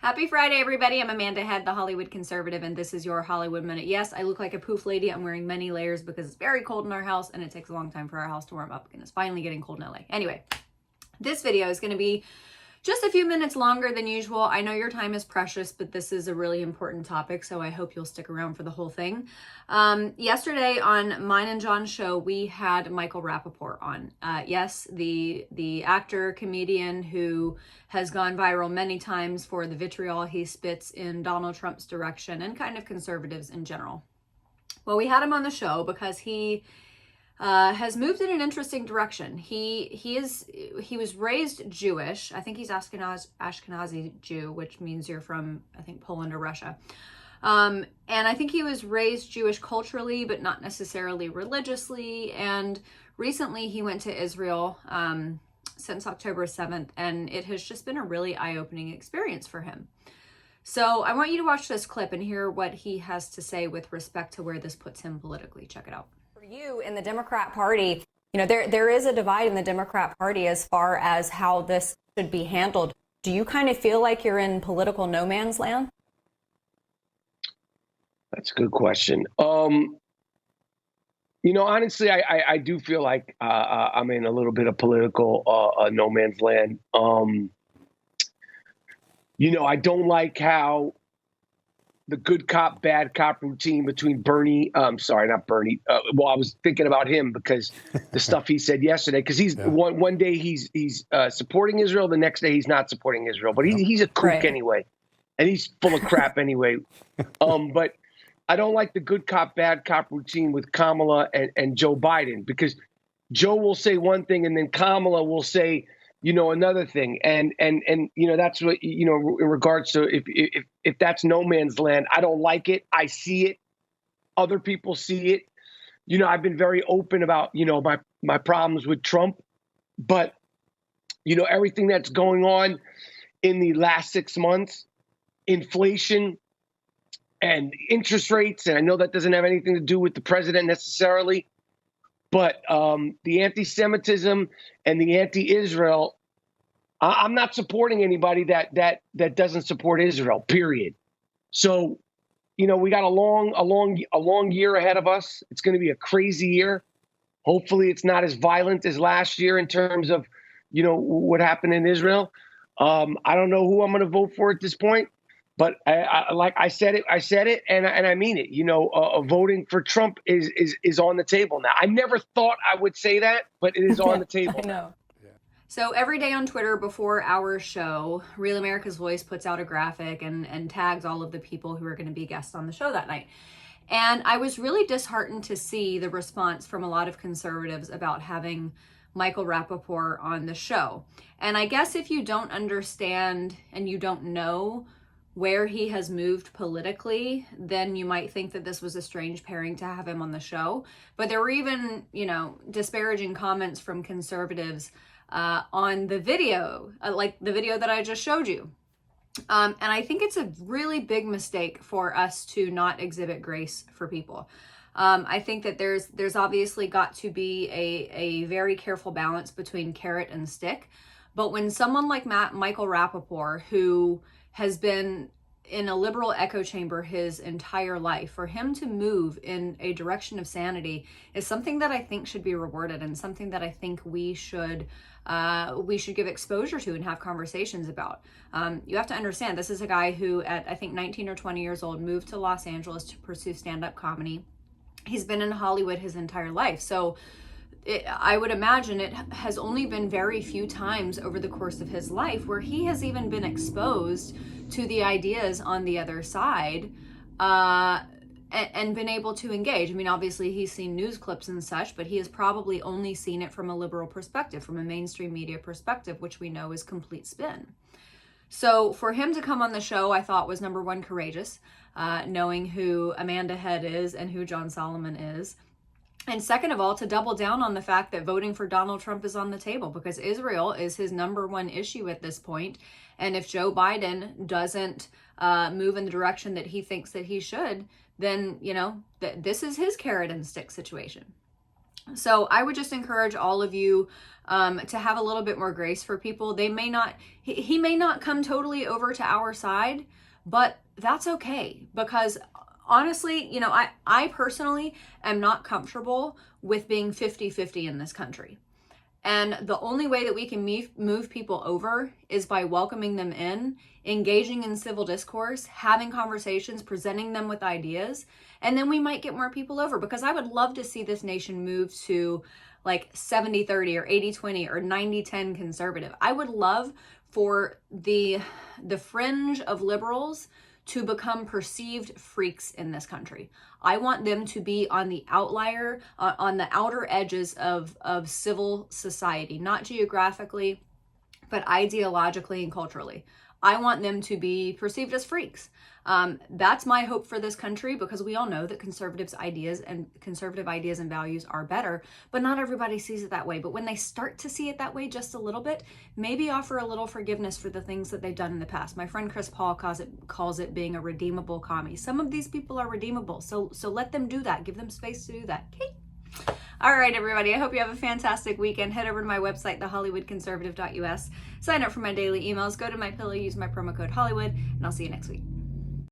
Happy Friday, everybody. I'm Amanda Head, the Hollywood Conservative, and this is your Hollywood Minute. Yes, I look like a poof lady. I'm wearing many layers because it's very cold in our house, and it takes a long time for our house to warm up, and it's finally getting cold in LA. Anyway, this video is going to be just a few minutes longer than usual. I know your time is precious, but this is a really important topic, so I hope you'll stick around for the whole thing. Yesterday on Mine and John's show, we had Michael Rapaport on. Yes, the actor, comedian who has gone viral many times for the vitriol he spits in Donald Trump's direction and kind of conservatives in general. Well, we had him on the show because he has moved in an interesting direction. He was raised Jewish. I think he's Ashkenazi Jew, which means you're from, I think, Poland or Russia. And I think he was raised Jewish culturally, but not necessarily religiously. And recently he went to Israel since October 7th, and it has just been a really eye-opening experience for him. So I want you to watch this clip and hear what he has to say with respect to where this puts him politically. Check it out. You in the Democrat Party, there is a divide in the Democrat Party as far as how this should be handled. Do you kind of feel like you're in political no man's land? That's a good question. Honestly, I do feel like I'm in a little bit of political no man's land. I don't like how the good cop, bad cop routine between Bernie. Not Bernie. I was thinking about him because the stuff he said yesterday. Because he's one day he's supporting Israel, the next day he's not supporting Israel. But he's a kook anyway, and he's full of crap anyway. But I don't like the good cop, bad cop routine with Kamala and Joe Biden, because Joe will say one thing and then Kamala will say another thing. And that's what, in regards to if that's no man's land, I don't like it. I see it. Other people see it. I've been very open about, my problems with Trump, but, everything that's going on in the last 6 months, inflation and interest rates. And I know that doesn't have anything to do with the president necessarily, but the anti-Semitism and the anti-Israel, I'm not supporting anybody that doesn't support Israel, period. So, we got a long year ahead of us. It's going to be a crazy year. Hopefully it's not as violent as last year in terms of, what happened in Israel. I don't know who I'm going to vote for at this point, but I said it, and I mean it. Voting for Trump is on the table now. I never thought I would say that, but it is on the table. I know. So every day on Twitter before our show, Real America's Voice puts out a graphic and tags all of the people who are going to be guests on the show that night. And I was really disheartened to see the response from a lot of conservatives about having Michael Rapaport on the show. And I guess if you don't understand and you don't know where he has moved politically, then you might think that this was a strange pairing to have him on the show. But there were even, disparaging comments from conservatives on the video, like the video that I just showed you. And I think it's a really big mistake for us to not exhibit grace for people. I think that there's obviously got to be a very careful balance between carrot and stick. But when someone like Michael Rapaport, who has been in a liberal echo chamber his entire life, for him to move in a direction of sanity is something that I think should be rewarded, and something that I think we should give exposure to and have conversations about. You have to understand, this is a guy who at, I think, 19 or 20 years old, moved to Los Angeles to pursue stand-up comedy. He's been in Hollywood his entire life. So I would imagine it has only been very few times over the course of his life where he has even been exposed to the ideas on the other side and been able to engage. I mean, obviously he's seen news clips and such, but he has probably only seen it from a liberal perspective, from a mainstream media perspective, which we know is complete spin. So for him to come on the show, I thought was, number one, courageous, knowing who Amanda Head is and who John Solomon is. And second of all, to double down on the fact that voting for Donald Trump is on the table, because Israel is his number one issue at this point. And if Joe Biden doesn't move in the direction that he thinks that he should, then, this is his carrot and stick situation. So I would just encourage all of you to have a little bit more grace for people. They may not, he may not come totally over to our side, but that's okay, because honestly, you know, I personally am not comfortable with being 50-50 in this country. And the only way that we can move people over is by welcoming them in, engaging in civil discourse, having conversations, presenting them with ideas, and then we might get more people over, because I would love to see this nation move to like 70-30 or 80-20 or 90-10 conservative. I would love for the fringe of liberals to become perceived freaks in this country. I want them to be on the outlier, on the outer edges of civil society, not geographically, but ideologically and culturally. I want them to be perceived as freaks. That's my hope for this country, because we all know that conservative ideas and values are better, but not everybody sees it that way. But when they start to see it that way just a little bit, maybe offer a little forgiveness for the things that they've done in the past. My friend Chris Paul calls it being a redeemable commie. Some of these people are redeemable, so let them do that. Give them space to do that. Okay. All right, everybody. I hope you have a fantastic weekend. Head over to my website, thehollywoodconservative.us. Sign up for my daily emails. Go to MyPillow, use my promo code Hollywood, and I'll see you next week.